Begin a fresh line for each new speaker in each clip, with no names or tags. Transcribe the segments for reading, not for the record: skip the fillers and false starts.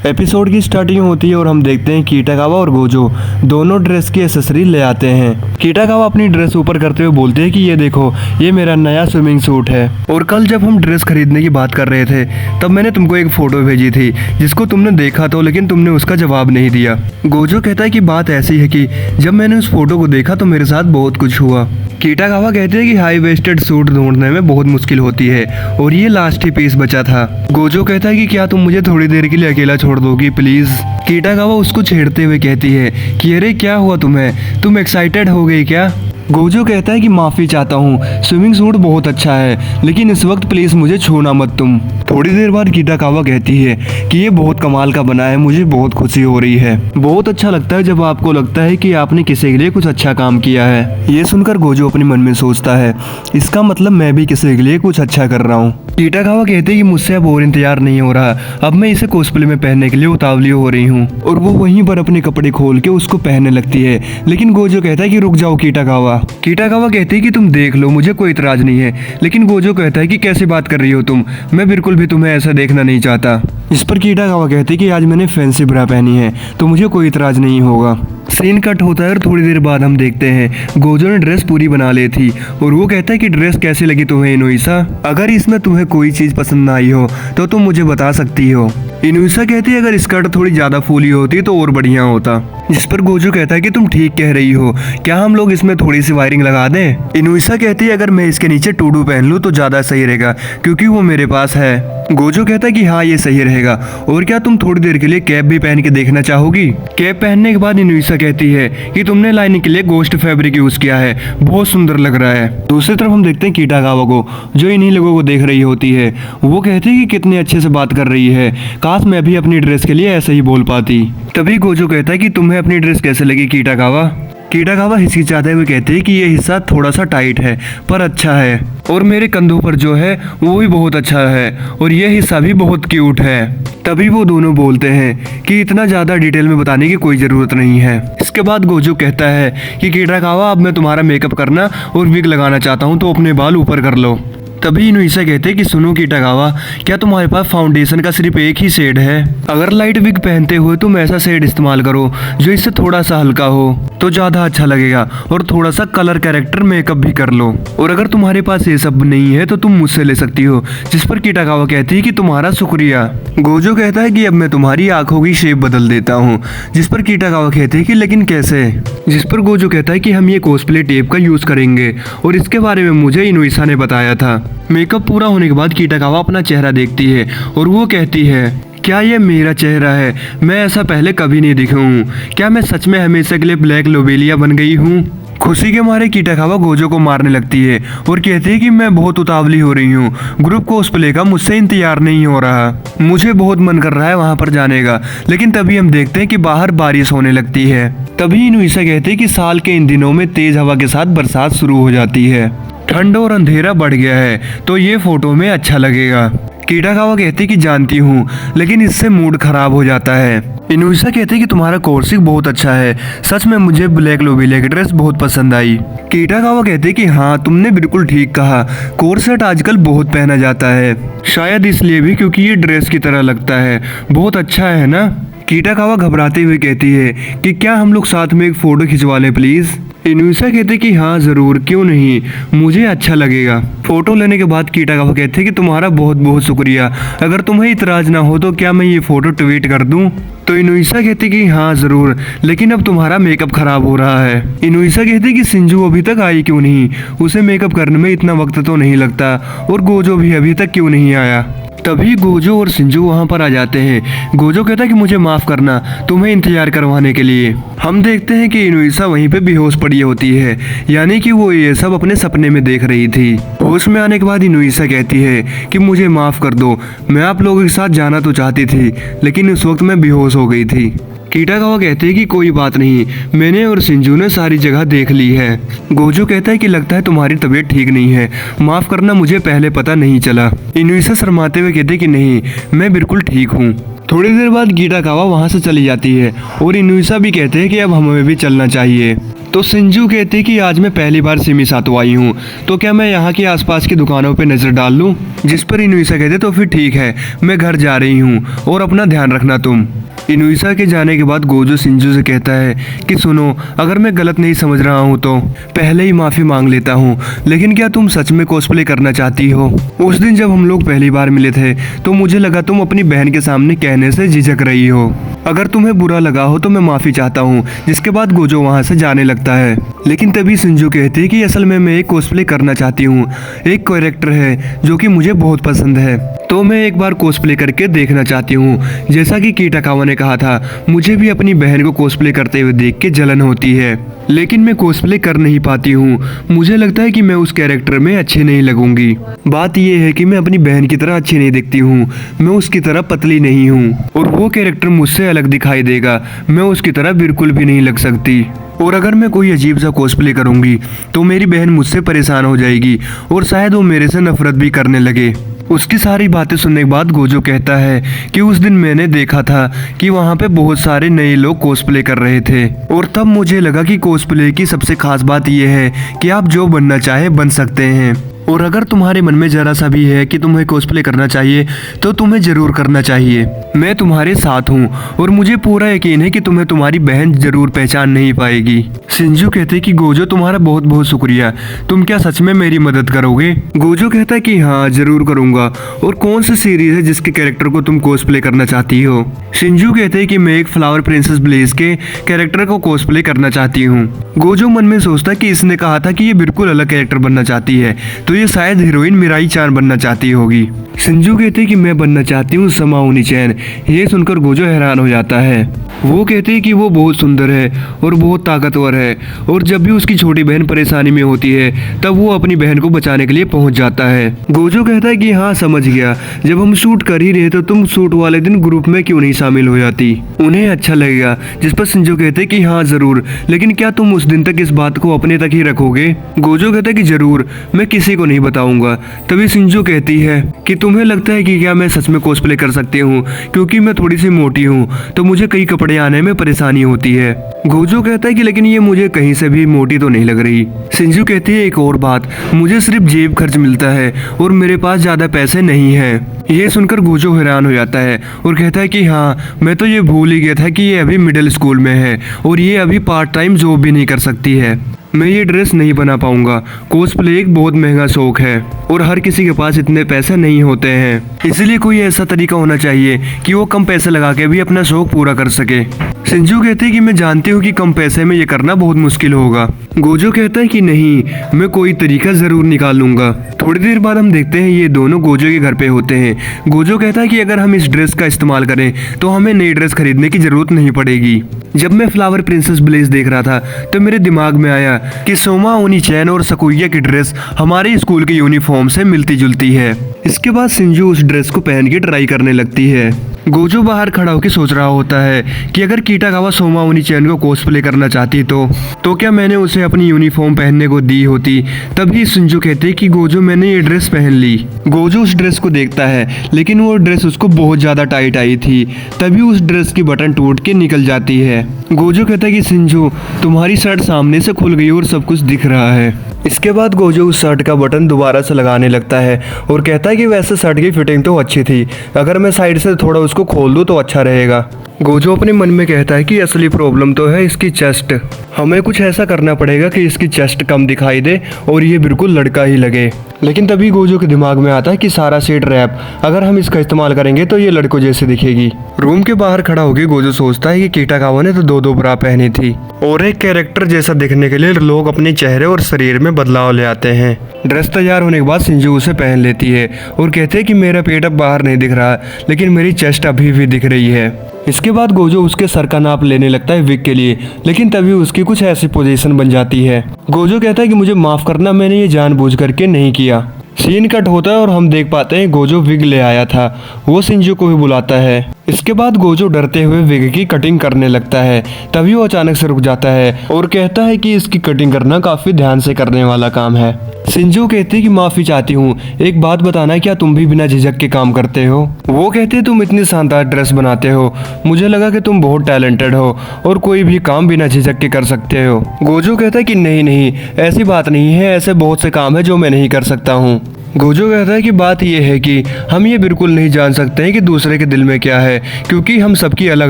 Episode की starting होती है और हम देखते हैं कीटागावा और गोजो दोनों ड्रेस की एसेसरी ले आते हैं। कीटागावा अपनी ड्रेस ऊपर करते हुए बोलते हैं कि ये देखो, ये मेरा नया स्विमिंग सूट है। और कल जब हम ड्रेस खरीदने की बात कर रहे थे तब मैंने तुमको एक फोटो भेजी थी जिसको तुमने देखा तो, लेकिन तुमने उसका जवाब नहीं दिया। गोजो कहता है कि बात ऐसी है कि जब मैंने उस फोटो को देखा तो मेरे साथ बहुत कुछ हुआ। कीटागावा कहते हैं कि हाई वेस्टेड सूट ढूंढने में बहुत मुश्किल होती है और ये लास्ट ही पीस बचा था। गोजो कहता है कि क्या तुम मुझे थोड़ी देर के लिए अकेला छोड़ दोगी प्लीज। कीटागावा उसको छेड़ते हुए कहती है कि अरे क्या हुआ तुम्हें, तुम एक्साइटेड हो गई क्या। गोजो कहता है कि माफ़ी चाहता हूँ, स्विमिंग सूट बहुत अच्छा है लेकिन इस वक्त प्लीज़ मुझे छूना मत तुम। थोड़ी देर बाद कीटागावा कहती है कि ये बहुत कमाल का बना है, मुझे बहुत खुशी हो रही है। बहुत अच्छा लगता है जब आपको लगता है कि आपने किसी के लिए कुछ अच्छा काम किया है। ये सुनकर गोजो अपने मन में सोचता है इसका मतलब मैं भी किसी के लिए कुछ अच्छा कर रहा हूँ। कीटागावा कहते हैं कि मुझसे अब और इंतजार नहीं हो रहा, अब मैं इसे कॉस्प्ले में पहनने के लिए उतावली हो रही हूँ। और वो वहीं पर अपने कपड़े खोल के उसको पहनने लगती है, लेकिन गोजो कहता है कि रुक जाओ कीटागावा। कीटागावा कहती है कि तुम देख लो, मुझे कोई इतराज नहीं है, लेकिन गोजो कहता है कि कैसी बात कर रही हो तुम, मैं बिल्कुल भी तुम्हें ऐसा देखना नहीं चाहता। इस पर कीटागावा कहती है कि आज मैंने फैंसी ब्रा पहनी है तो मुझे कोई इतराज नहीं होगा। सीन कट होता है और थोड़ी देर बाद हम देखते हैं गोजो ने ड्रेस पूरी बना ली थी और वो कहता है कि ड्रेस कैसी लगी तुम्हें इनुइसा, अगर इसमें तुम्हें कोई चीज पसंद ना आई हो तो तुम मुझे बता सकती हो। इनुइसा कहती है अगर स्कर्ट थोड़ी ज्यादा फूली होती तो और बढ़िया होता। जिस पर गोजो कहता है कि तुम ठीक कह रही हो, क्या हम लोग इसमें थोड़ी सी वायरिंग लगा दें। इनुइसा कहती है अगर मैं इसके नीचे टूडू पहन लूं तो ज्यादा सही रहेगा क्योंकि वो मेरे पास है। गोजो कहता है कि हाँ ये सही रहेगा, और क्या तुम थोड़ी देर के लिए कैप भी पहन के देखना चाहोगी। कैप पहनने के बाद इनुइसा कहती है कि तुमने लाइनिंग के लिए गोश्त फैब्रिक यूज किया है, बहुत सुंदर लग रहा है। दूसरी तरफ हम देखते हैं कीटागावा को जो इन्हीं लोगों को देख रही होती है। वो कहती है कि कितने अच्छे से बात कर रही है, काश मैं भी अपनी ड्रेस के लिए ऐसे ही बोल पाती। तभी गोजो कहता है कि तुम्हें अपनी ड्रेस कैसे लगी कीटागावा। कीटागावा हिचकिचाते हुए कहते हैं कि ये हिस्सा थोड़ा सा टाइट है पर अच्छा है, और मेरे कंधों पर जो है वो भी बहुत अच्छा है, और ये हिस्सा भी बहुत क्यूट है। तभी वो दोनों बोलते हैं कि इतना ज़्यादा डिटेल में बताने की कोई ज़रूरत नहीं है। इसके बाद गोजो कहता है कि कीटागावा अब मैं तुम्हारा मेकअप करना और विग लगाना चाहता हूँ तो अपने बाल ऊपर कर लो। तभी इनुइसा कहते हैं कि सुनो कीटागावा, क्या तुम्हारे पास फाउंडेशन का सिर्फ एक ही शेड है? अगर लाइट विग पहनते हुए तुम ऐसा शेड इस्तेमाल करो जो इससे थोड़ा सा हल्का हो तो ज्यादा अच्छा लगेगा, और थोड़ा सा कलर कैरेक्टर मेकअप भी कर लो। और अगर तुम्हारे पास ये सब नहीं है तो तुम मुझसे ले सकती हो। जिस पर कीटागावा कहती है कि तुम्हारा शुक्रिया। गोजो कहता है कि अब मैं तुम्हारी आंखों की शेप बदल देता हूँ। जिस पर कीटागावा कहते हैं कि लेकिन कैसे। जिस पर गोजो कहता है कि हम ये कॉस्प्ले टेप का यूज करेंगे और इसके बारे में मुझे इनुइसा ने बताया था। मेकअप पूरा होने के बाद कीटागावा अपना चेहरा देखती है और वो कहती है क्या ये मेरा चेहरा है, मैं ऐसा पहले कभी नहीं दिखा हूँ, क्या मैं सच में हमेशा के लिए ब्लैक लोबेलिया बन गई हूँ। खुशी के मारे कीटागावा गोजो को मारने लगती है और कहती है कि मैं बहुत उतावली हो रही हूँ, ग्रुप कॉस्प्ले का मुझसे इंतजार नहीं हो रहा, मुझे बहुत मन कर रहा है वहाँ पर जाने का। लेकिन तभी हम देखते हैं कि बाहर बारिश होने लगती है। तभी इनुइसा कहते हैं कि साल के इन दिनों में तेज हवा के साथ बरसात शुरू हो जाती है, ठंड और अंधेरा बढ़ गया है तो ये फोटो में अच्छा लगेगा। कीटागावा कहती कि जानती हूँ, लेकिन इससे मूड खराब हो जाता है। इनुइसा कहती कि तुम्हारा कोर्सिक बहुत अच्छा है, सच में मुझे ब्लैक लोबेलिया की ड्रेस बहुत पसंद आई। कीटागावा कहती कि हाँ तुमने बिल्कुल ठीक कहा, कोर्सेट आजकल बहुत पहना जाता है, शायद इसलिए भी क्योंकि ये ड्रेस की तरह लगता है, बहुत अच्छा है ना। कीटागावा घबराते हुए कहती है कि क्या हम लोग साथ में एक फोटो खिंचवा लें प्लीज। इनुइसा कहते कि हाँ जरूर, क्यों नहीं, मुझे अच्छा लगेगा। फोटो लेने के बाद कीटागावा कहते कि तुम्हारा बहुत बहुत शुक्रिया, अगर तुम्हें इतराज ना हो तो क्या मैं ये फोटो ट्वीट कर दूं। तो इनुइसा कहती कि हाँ जरूर, लेकिन अब तुम्हारा मेकअप खराब हो रहा है। इनुइसा कहती कि सिंजू अभी तक आई क्यों नहीं, उसे मेकअप करने में इतना वक्त तो नहीं लगता, और गोजो भी अभी तक क्यों नहीं आया। तभी गोजो और सिंजू वहाँ पर आ जाते हैं। गोजो कहता है कि मुझे माफ करना तुम्हें इंतजार करवाने के लिए। हम देखते हैं कि इनुइसा वहीं पे बेहोश पड़ी होती है, यानी कि वो ये सब अपने सपने में देख रही थी। होश में आने के बाद इनुइसा कहती है कि मुझे माफ कर दो, मैं आप लोगों के साथ जाना तो चाहती थी लेकिन उस वक्त मैं बेहोश हो गई थी। कीटागावा कहते हैं कि कोई बात नहीं, मैंने और सिंजू ने सारी जगह देख ली है। गोजो कहता है कि लगता है तुम्हारी तबीयत ठीक नहीं है, माफ करना मुझे पहले पता नहीं चला। इनुइसा शर्माते हुए कहते कि नहीं, मैं बिल्कुल ठीक हूँ। थोड़ी देर बाद कीटागावा वहाँ से चली जाती है और इनुइसा भी कहते हैं कि अब हमें भी चलना चाहिए। तो सिंजू कहती कि आज मैं पहली बार सिमी सातो आई हूँ, तो क्या मैं यहाँ के आसपास की दुकानों पे नजर डाल लूँ। जिस पर इनुइसा कहते तो फिर ठीक है, मैं घर जा रही हूँ और अपना ध्यान रखना तुम। इनुइसा के जाने के बाद गोजो सिंजू से कहता है कि सुनो, अगर मैं गलत नहीं समझ रहा हूँ तो पहले ही माफी मांग लेता हूँ, लेकिन क्या तुम सच में कॉस्प्ले करना चाहती हो। उस दिन जब हम लोग पहली बार मिले थे तो मुझे लगा तुम अपनी बहन के सामने कहने से झिझक रही हो। अगर तुम्हें बुरा लगा हो तो मैं माफी चाहता हूँ। जिसके बाद गोजो वहाँ से जाने लगता है, लेकिन तभी सिंजू कहती है कि असल में मैं एक कॉस्प्ले करना चाहती हूँ। एक कैरेक्टर है जो कि मुझे बहुत पसंद है, तो मैं एक बार कॉस्प्ले करके देखना चाहती हूँ। जैसा कि कीटाकावा ने कहा था, मुझे भी अपनी बहन को कॉस्प्ले करते हुए देख के जलन होती है, लेकिन मैं कॉस्प्ले कर नहीं पाती हूँ। मुझे लगता है कि मैं उस कैरेक्टर में अच्छी नहीं लगूंगी। बात यह है कि मैं अपनी बहन की तरह अच्छी नहीं दिखती हूँ, मैं उसकी तरह पतली नहीं हूँ और वो कैरेक्टर मुझसे अलग दिखाई देगा। मैं उसकी तरह बिल्कुल भी नहीं लग सकती, और अगर मैं कोई अजीब सा कॉस्प्ले करूंगी तो मेरी बहन मुझसे परेशान हो जाएगी और शायद वो मेरे से नफरत भी करने लगे। उसकी सारी बातें सुनने के बाद गोजो कहता है कि उस दिन मैंने देखा था कि वहाँ पे बहुत सारे नए लोग कॉस्प्ले कर रहे थे, और तब मुझे लगा कि कॉस्प्ले की सबसे खास बात यह है कि आप जो बनना चाहे बन सकते हैं। और अगर तुम्हारे मन में जरा सा भी है कि तुम्हें कॉस्प्ले करना चाहिए तो तुम्हें जरूर करना चाहिए। मैं तुम्हारे साथ हूँ और मुझे पूरा यकीन है कि तुम्हें तुम्हारी बहन जरूर पहचान नहीं पाएगी। सिंजू कहते कि गोजो तुम्हारा बहुत बहुत शुक्रिया, तुम क्या सच में मेरी मदद करोगे। गोजो कहता है कि हाँ जरूर करूंगा। और कौन सी सीरीज है जिसके कैरेक्टर को तुम कॉस्प्ले करना चाहती हो। सिंजू कहते हैं कि मैं एक फ्लावर प्रिंसेस ब्लेज के कैरेक्टर को कॉस्प्ले करना चाहती हूँ। गोजो मन में सोचता कि इसने कहा था कि ये बिल्कुल अलग कैरेक्टर बनना चाहती है, तो ये शायद हीरोइन मिराई चान बनना चाहती होगी। सिंजू कहते कि मैं बनना चाहती हूँ समाउनी चैन। ये सुनकर गोजो हैरान हो जाता है। वो कहते हैं कि वो बहुत सुंदर है और बहुत ताकतवर है, और जब भी उसकी छोटी बहन परेशानी में होती है तब वो अपनी बहन को बचाने के लिए पहुंच जाता है। गोजो कहता है कि हाँ समझ गया, जब हम शूट कर ही रहे तो तुम शूट वाले दिन ग्रुप में क्यों नहीं शामिल हो जाती, उन्हें अच्छा लगेगा। जिस पर सिंजू कहते हैं कि हाँ जरूर, लेकिन क्या तुम उस दिन तक इस बात को अपने तक ही रखोगे। गोजो कहता है कि जरूर, मैं किसी को नहीं बताऊंगा। तभी सिंजू कहती है कि तुम्हें लगता है कि क्या मैं सच में कॉस्प्ले कर सकती हूँ, क्योंकि मैं थोड़ी सी मोटी हूँ तो मुझे कई कपड़े आने में परेशानी होती है। गोजो कहता है कि लेकिन ये मुझे कहीं से भी मोटी तो नहीं लग रही। सिंजू कहती है एक और बात, मुझे सिर्फ जेब खर्च मिलता है और मेरे पास ज्यादा पैसे नहीं है। ये सुनकर गोजो हैरान हो जाता है और कहता है कि हाँ मैं तो ये भूल ही गया था कि ये अभी मिडिल स्कूल में है और ये अभी पार्ट टाइम जॉब भी नहीं कर सकती है। मैं ये ड्रेस नहीं बना पाऊंगा। कॉस्प्ले एक बहुत महंगा शौक है और हर किसी के पास इतने पैसे नहीं होते हैं, इसलिए कोई ऐसा तरीका होना चाहिए कि वो कम पैसे लगा के भी अपना शौक पूरा कर सके। सिंजू कहती है कि मैं जानती हूँ कि कम पैसे में ये करना बहुत मुश्किल होगा। गोजो कहता है कि नहीं, मैं कोई तरीका जरूर निकाल लूंगा। थोड़ी देर बाद हम देखते हैं ये दोनों गोजो के घर पे होते हैं। गोजो कहता है कि अगर हम इस ड्रेस का इस्तेमाल करें तो हमें नई ड्रेस खरीदने की जरूरत नहीं पड़ेगी। जब मैं फ्लावर प्रिंसेस ब्लेज देख रहा था तो मेरे दिमाग में आया कि सोमा ओनी चैन और सकुइया की ड्रेस हमारे स्कूल के यूनिफॉर्म से मिलती जुलती है। इसके बाद सिंजू उस ड्रेस को पहन के ट्राई करने लगती है। गोजो बाहर खड़ा होकर सोच रहा होता है कि अगर कीटाकावा सोमा ओनी चैन को कॉस्प्ले करना चाहती तो क्या मैंने उसे अपनी यूनिफॉर्म पहनने को दी होती। तभी सिंजू कहते कि गोजो मैंने ये ड्रेस पहन ली। गोजो उस ड्रेस को देखता है, लेकिन वो ड्रेस उसको बहुत ज्यादा टाइट आई थी। तभी उस ड्रेस की बटन टूट के निकल जाती है। गोजो कहता है कि सिंजू तुम्हारी शर्ट सामने से खुल गई और सब कुछ दिख रहा है। इसके बाद गोजो उस शर्ट का बटन दोबारा से लगाने लगता है और कहता है कि वैसे शर्ट की फिटिंग तो अच्छी थी, अगर मैं साइड से थोड़ा उसको खोल दूं तो अच्छा रहेगा। गोजो अपने मन में कहता है कि असली प्रॉब्लम तो है इसकी चेस्ट, हमें कुछ ऐसा करना पड़ेगा कि इसकी चेस्ट कम दिखाई दे और ये बिल्कुल लड़का ही लगे। लेकिन तभी गोजो के दिमाग में आता है कि सारा सेट रैप अगर हम इसका इस्तेमाल करेंगे तो ये लड़कों जैसे दिखेगी। रूम के बाहर खड़ा होकर गोजो सोचता है कि कीटाकावा ने तो दो ब्रा पहनी थी और एक कैरेक्टर जैसा दिखने के लिए लोग अपने चेहरे और शरीर में बदलाव ले आते हैं। ड्रेस तैयार होने के बाद सिंजू उसे पहन लेती है और कहते हैं कि मेरा पेट अब बाहर नहीं दिख रहा, लेकिन मेरी चेस्ट अभी भी दिख रही है। इसके बाद गोजो उसके सर का नाप लेने लगता है विग के लिए, लेकिन तभी उसकी कुछ ऐसी पोजीशन बन जाती है। गोजो कहता है कि मुझे माफ करना, मैंने ये जानबूझ करके नहीं किया। सीन कट होता है और हम देख पाते हैं गोजो विग ले आया था। वो सिंजू को भी बुलाता है इसके बाद गोजो डरते हुए विग की कटिंग करने लगता है। तभी वो अचानक से रुक जाता है और कहता है कि इसकी कटिंग करना काफी ध्यान से करने वाला काम है। सिंजू कहती है कि माफी चाहती हूँ, एक बात बताना, क्या तुम भी बिना झिझक के काम करते हो? वो कहते तुम इतनी शानदार ड्रेस बनाते हो, मुझे लगा कि तुम बहुत टैलेंटेड हो और कोई भी काम बिना झिझक के कर सकते हो। गोजो कहता है कि नहीं नहीं, ऐसी बात नहीं है, ऐसे बहुत से काम है जो मैं नहीं कर सकता हूँ। गोजो कहता है कि बात यह है कि हम ये बिल्कुल नहीं जान सकते हैं कि दूसरे के दिल में क्या है, क्योंकि हम सबकी अलग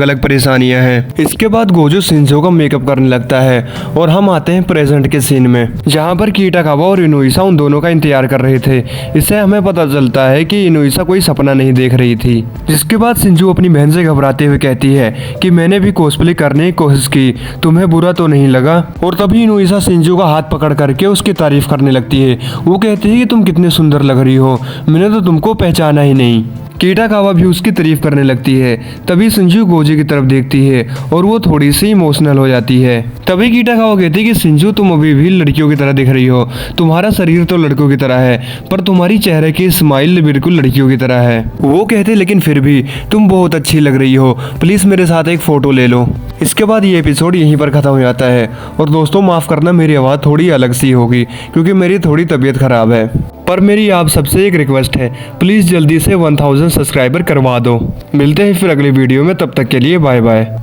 अलग परेशानियां हैं। इसके बाद गोजो शिंजो का मेकअप करने लगता है और हम आते हैं प्रेजेंट के सीन में, जहां पर किटाकावा और इनुइसा उन दोनों का इंतजार कर रहे थे। इससे हमें पता चलता है कि इनुइसा कोई सपना नहीं देख रही थी। जिसके बाद शिंजो अपनी बहन से घबराते हुए कहती है कि मैंने भी कॉस्प्ले करने की कोशिश की, तुम्हें बुरा तो नहीं लगा? और तभी इनुइसा शिंजो का हाथ पकड़ करके उसकी तारीफ करने लगती है। वो कहती है कि तुम कितने सुंदर लग रही हो, मैंने तो तुमको पहचाना ही नहीं। किटाकावा भी उसकी तारीफ करने लगती है। तभी शिंजू गोजो की तरफ देखती है और वो थोड़ी सी इमोशनल हो जाती है। तभी किटाकावा कहती है कि शिंजू तुम अभी भी लड़कियों की तरह दिख रही हो, तुम्हारा शरीर तो लड़कों की तरह है पर तुम्हारी चेहरे की स्माइल बिल्कुल लड़कियों की तरह है। वो कहते लेकिन फिर भी तुम बहुत अच्छी लग रही हो, प्लीज मेरे साथ एक फोटो ले लो। इसके बाद ये एपिसोड यहीं पर खत्म हो जाता है। और दोस्तों माफ करना, मेरी आवाज़ थोड़ी अलग सी होगी क्योंकि मेरी थोड़ी तबीयत खराब है, पर मेरी आप सबसे एक रिक्वेस्ट है, प्लीज़ जल्दी से 1000 सब्सक्राइबर करवा दो। मिलते हैं फिर अगली वीडियो में, तब तक के लिए बाय बाय।